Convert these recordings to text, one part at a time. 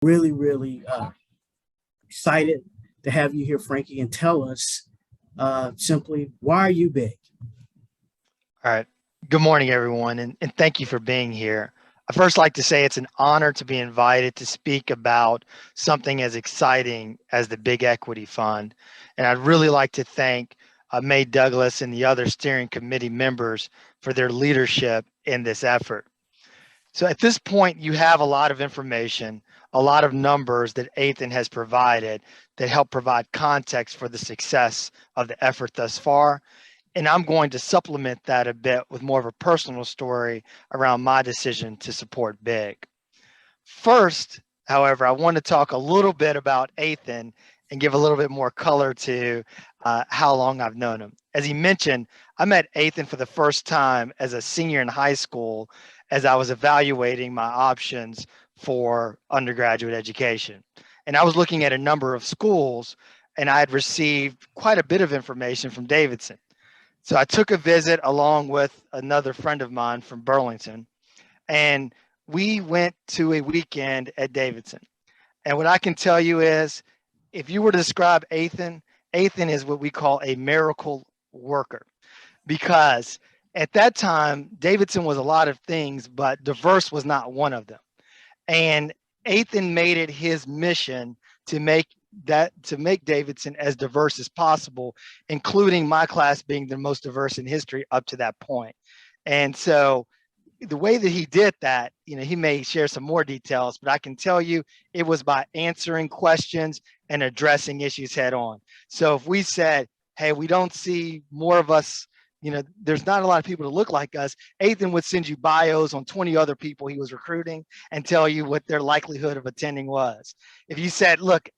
Really excited to have you here, Frankie, and tell us simply, why are you big? All right. Good morning, everyone, and thank you for being here. I first like to say it's an honor to be invited to speak about something as exciting as the Big Equity Fund. And I'd really like to thank May Douglas and the other steering committee members for their leadership in this effort. So at this point, you have a lot of information, a lot of numbers that Athan has provided that help provide context for the success of the effort thus far. And I'm going to supplement that a bit with more of a personal story around my decision to support Big. First, however, I want to talk a little bit about Athan and give a little bit more color to how long I've known him. As he mentioned, I met Athan for the first time as a senior in high school as I was evaluating my options for undergraduate education. And I was looking at a number of schools, and I had received quite a bit of information from Davidson. So I took a visit along with another friend of mine from Burlington, and we went to a weekend at Davidson. And what I can tell you is, if you were to describe Athan, Athan is what we call a miracle worker, because at that time, Davidson was a lot of things, but diverse was not one of them. And Athan made it his mission to make Davidson as diverse as possible, including my class being the most diverse in history up to that point. And so the way that he did that, he may share some more details, but I can tell you it was by answering questions and addressing issues head on. So if we said, hey, we don't see more of us, there's not a lot of people to look like us, Athan would send you bios on 20 other people he was recruiting and tell you what their likelihood of attending was. If you said, look,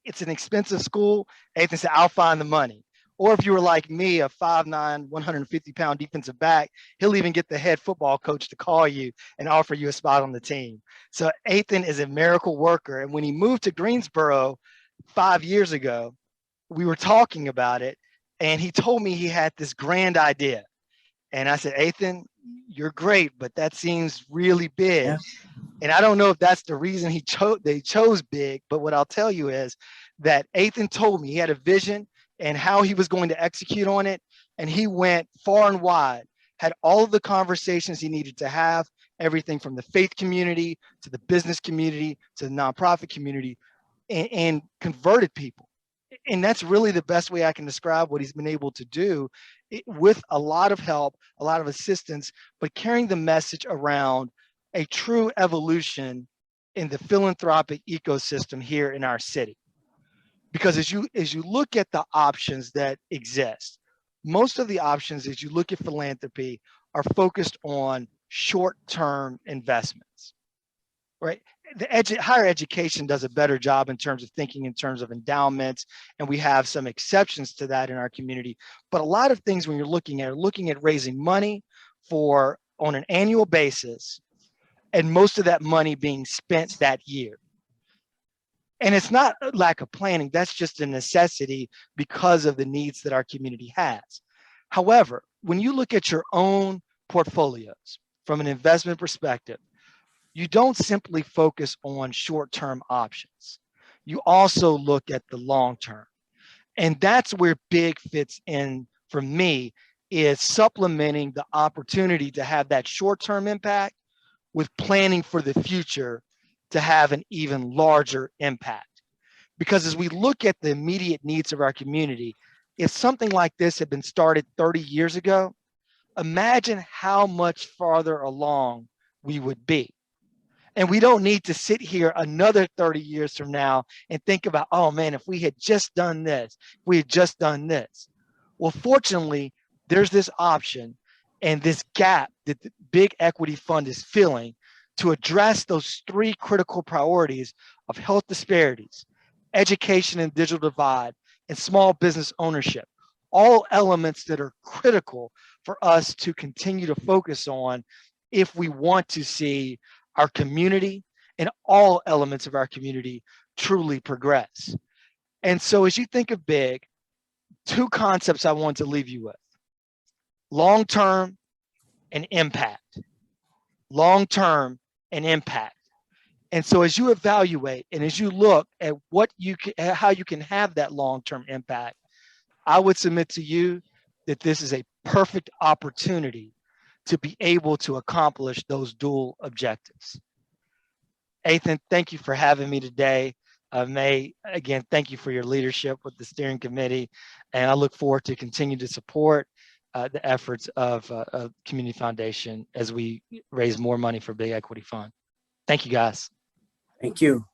it's an expensive school, Athan said, I'll find the money. Or if you were like me, a 5'9", 150-pound defensive back, he'll even get the head football coach to call you and offer you a spot on the team. So Athan is a miracle worker. And when he moved to Greensboro 5 years ago, we were talking about it, and he told me he had this grand idea. And I said, Athan, you're great, but that seems really big. Yeah. And I don't know if that's the reason they chose Big, but what I'll tell you is that Athan told me he had a vision and how he was going to execute on it. And he went far and wide, had all of the conversations he needed to have, everything from the faith community to the business community to the nonprofit community, and converted people. And that's really the best way I can describe what he's been able to do, with a lot of help, a lot of assistance, but carrying the message around a true evolution in the philanthropic ecosystem here in our city. Because as you look at the options that exist, most of the options as you look at philanthropy are focused on short-term investments, right? Higher education does a better job in terms of thinking in terms of endowments, and we have some exceptions to that in our community. But a lot of things when you're looking at raising money for on an annual basis, and most of that money being spent that year. And it's not a lack of planning, that's just a necessity because of the needs that our community has. However, when you look at your own portfolios from an investment perspective, you don't simply focus on short-term options. You also look at the long term. And that's where Big fits in for me, is supplementing the opportunity to have that short-term impact with planning for the future to have an even larger impact. Because as we look at the immediate needs of our community, if something like this had been started 30 years ago, imagine how much farther along we would be. And we don't need to sit here another 30 years from now and think about, oh man, if we had just done this, we had just done this. Well, fortunately, there's this option and this gap that the Big Equity Fund is filling to address those three critical priorities of health disparities, education and digital divide, and small business ownership, all elements that are critical for us to continue to focus on if we want to see our community and all elements of our community truly progress. And so as you think of Big, two concepts I want to leave you with: long-term and impact. Long-term and impact. And so as you evaluate and as you look at what you can, how you can have that long-term impact, I would submit to you that this is a perfect opportunity to be able to accomplish those dual objectives. Athan, thank you for having me today. May, again, thank you for your leadership with the steering committee. And I look forward to continue to support the efforts of Community Foundation as we raise more money for Big Equity Fund. Thank you, guys. Thank you.